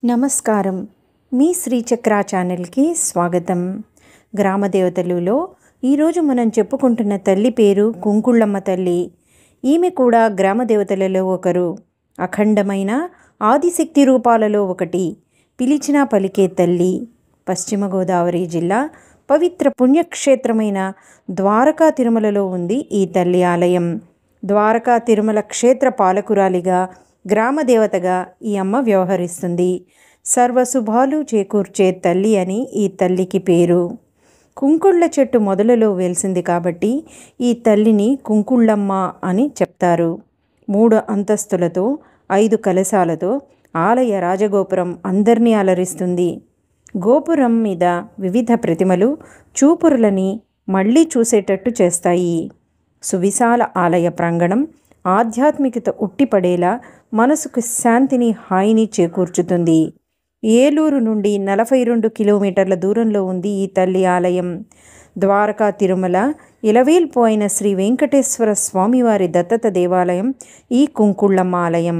నమస్కారం. మీ శ్రీచక్ర ఛానల్కి స్వాగతం. గ్రామదేవతలలో ఈరోజు మనం చెప్పుకుంటున్న తల్లి పేరు కుంకుళ్ళమ్మ తల్లి. ఈమె కూడా గ్రామదేవతలలో ఒకరు. అఖండమైన ఆదిశక్తి రూపాలలో ఒకటి. పిలిచినా పలికే తల్లి. పశ్చిమ గోదావరి జిల్లా పవిత్ర పుణ్యక్షేత్రమైన ద్వారకా తిరుమలలో ఉంది ఈ తల్లి ఆలయం. ద్వారకా తిరుమల క్షేత్ర పాలకురాలిగా, గ్రామదేవతగా ఈ అమ్మ వ్యవహరిస్తుంది. సర్వశుభాలు చేకూర్చే తల్లి అని ఈ తల్లికి పేరు. కుంకుళ్ళ చెట్టు మొదలలో వెలిసింది కాబట్టి ఈ తల్లిని కుంకుళ్ళమ్మ అని చెప్తారు. 3 అంతస్తులతో 5 కలశాలతో ఆలయ రాజగోపురం అందరినీ అలరిస్తుంది. గోపురం మీద వివిధ ప్రతిమలు చూపురులని మళ్ళీ చూసేటట్టు చేస్తాయి. సువిశాల ఆలయ ప్రాంగణం ఆధ్యాత్మికత ఉట్టిపడేలా మనసుకు శాంతిని, హాయిని చేకూర్చుతుంది. ఏలూరు నుండి 42 కిలోమీటర్ల దూరంలో ఉంది ఈ తల్లి ఆలయం. ద్వారకా తిరుమల ఇలవేల్పు అయిన శ్రీ వెంకటేశ్వర స్వామివారి దత్తత దేవాలయం ఈ కుంకుళ్ళమ్మ ఆలయం.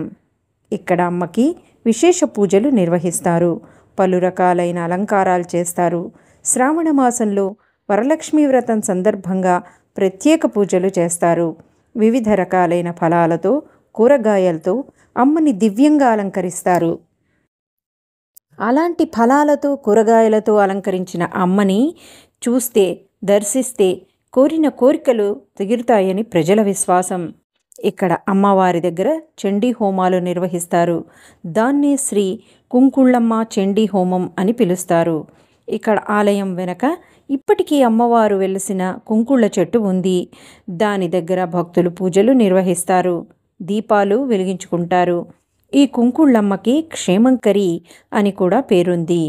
ఇక్కడ అమ్మకి విశేష పూజలు నిర్వహిస్తారు. పలు రకాలైన అలంకారాలు చేస్తారు. శ్రావణ మాసంలో వరలక్ష్మీ వ్రతం సందర్భంగా ప్రత్యేక పూజలు చేస్తారు. వివిధ రకాలైన ఫలాలతో, కూరగాయలతో అమ్మని దివ్యంగా అలంకరిస్తారు. అలాంటి ఫలాలతో, కూరగాయలతో అలంకరించిన అమ్మని చూస్తే, దర్శిస్తే కోరిన కోరికలు తీరుతాయని ప్రజల విశ్వాసం. ఇక్కడ అమ్మవారి దగ్గర చండీ హోమాలు నిర్వహిస్తారు. దాన్నే శ్రీ కుంకుళ్ళమ్మ చండీ హోమం అని పిలుస్తారు. ఇక్కడ ఆలయం వెనక ఇప్పటికీ అమ్మవారు వెలిసిన కుంకుళ్ళ చెట్టు ఉంది. దాని దగ్గర భక్తులు పూజలు నిర్వహిస్తారు, దీపాలు వెలిగించుకుంటారు. ఈ కుంకుళ్ళమ్మకి క్షేమంకరి అని కూడా పేరుంది.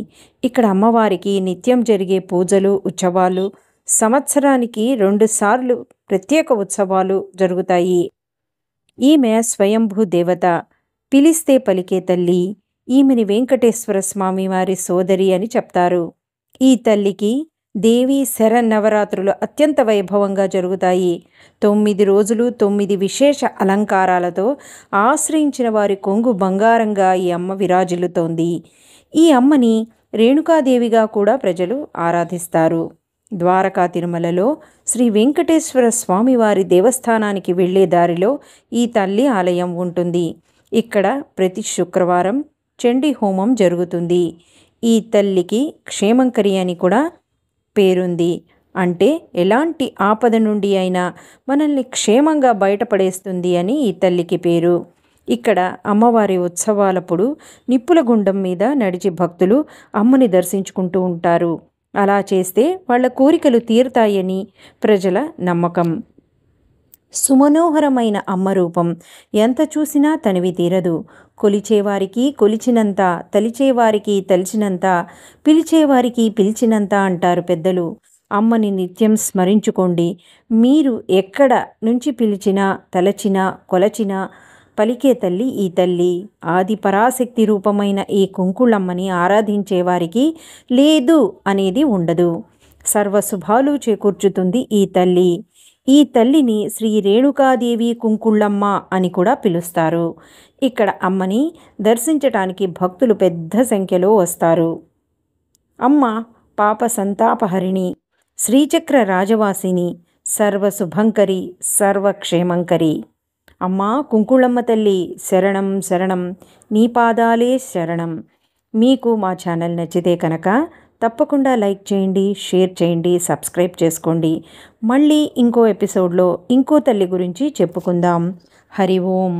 ఇక్కడ అమ్మవారికి నిత్యం జరిగే పూజలు, ఉత్సవాలు, సంవత్సరానికి 2 సార్లు ప్రత్యేక ఉత్సవాలు జరుగుతాయి. ఈమె స్వయంభూ దేవత, పిలిస్తే పలికే తల్లి. ఈమెని వెంకటేశ్వర స్వామి వారి సోదరి అని చెప్తారు. ఈ తల్లికి దేవి శరన్నవరాత్రులు అత్యంత వైభవంగా జరుగుతాయి. 9 రోజులు 9 విశేష అలంకారాలతో ఆశ్రయించిన వారి కొంగు బంగారంగా ఈ అమ్మ విరాజిల్లుతోంది. ఈ అమ్మని రేణుకాదేవిగా కూడా ప్రజలు ఆరాధిస్తారు. ద్వారకా తిరుమలలో శ్రీ వెంకటేశ్వర స్వామివారి దేవస్థానానికి వెళ్లే దారిలో ఈ తల్లి ఆలయం ఉంటుంది. ఇక్కడ ప్రతి శుక్రవారం చండీ హోమం జరుగుతుంది. ఈ తల్లికి క్షేమంకరి అని కూడా పేరుంది. అంటే ఎలాంటి ఆపద నుండి అయినా మనల్ని క్షేమంగా బయటపడేస్తుంది అని ఈ తల్లికి పేరు. ఇక్కడ అమ్మవారి ఉత్సవాలప్పుడు నిప్పుల గుండం మీద నడిచి భక్తులు అమ్మని దర్శించుకుంటూ ఉంటారు. అలా చేస్తే వాళ్ళ కోరికలు తీరుతాయని ప్రజల నమ్మకం. సుమనోహరమైన అమ్మ రూపం ఎంత చూసినా తనివి తీరదు. కొలిచేవారికి కొలిచినంత, తలిచేవారికి తలిచినంత, పిలిచేవారికి పిలిచినంత అంటారు పెద్దలు. అమ్మని నిత్యం స్మరించుకోండి. మీరు ఎక్కడ నుంచి పిలిచినా, తలచినా, కొలచినా పలికే తల్లి ఈ తల్లి. ఆది పరాశక్తి రూపమైన ఈ కుంకుళ్ళమ్మని ఆరాధించేవారికి లేదు అనేది ఉండదు. సర్వశుభాలు చేకూర్చుతుంది ఈ తల్లి. ఈ తల్లిని శ్రీ రేణుకాదేవి కుంకుళ్ళమ్మ అని కూడా పిలుస్తారు. ఇక్కడ అమ్మని దర్శించటానికి భక్తులు పెద్ద సంఖ్యలో వస్తారు. అమ్మ పాప సంతాపహరిణి, శ్రీచక్ర రాజవాసిని, సర్వశుభంకరి, సర్వక్షేమంకరి. అమ్మా కుంకుళ్ళమ్మ తల్లి శరణం శరణం, నీ పాదాలే శరణం. మీకు మా ఛానల్ నచ్చితే కనుక తప్పకుండా లైక్ చేయండి, షేర్ చేయండి, సబ్స్క్రైబ్ చేసుకోండి. మళ్ళీ ఇంకో ఎపిసోడ్లో ఇంకో తల్లి గురించి చెప్పుకుందాం. హరి ఓం.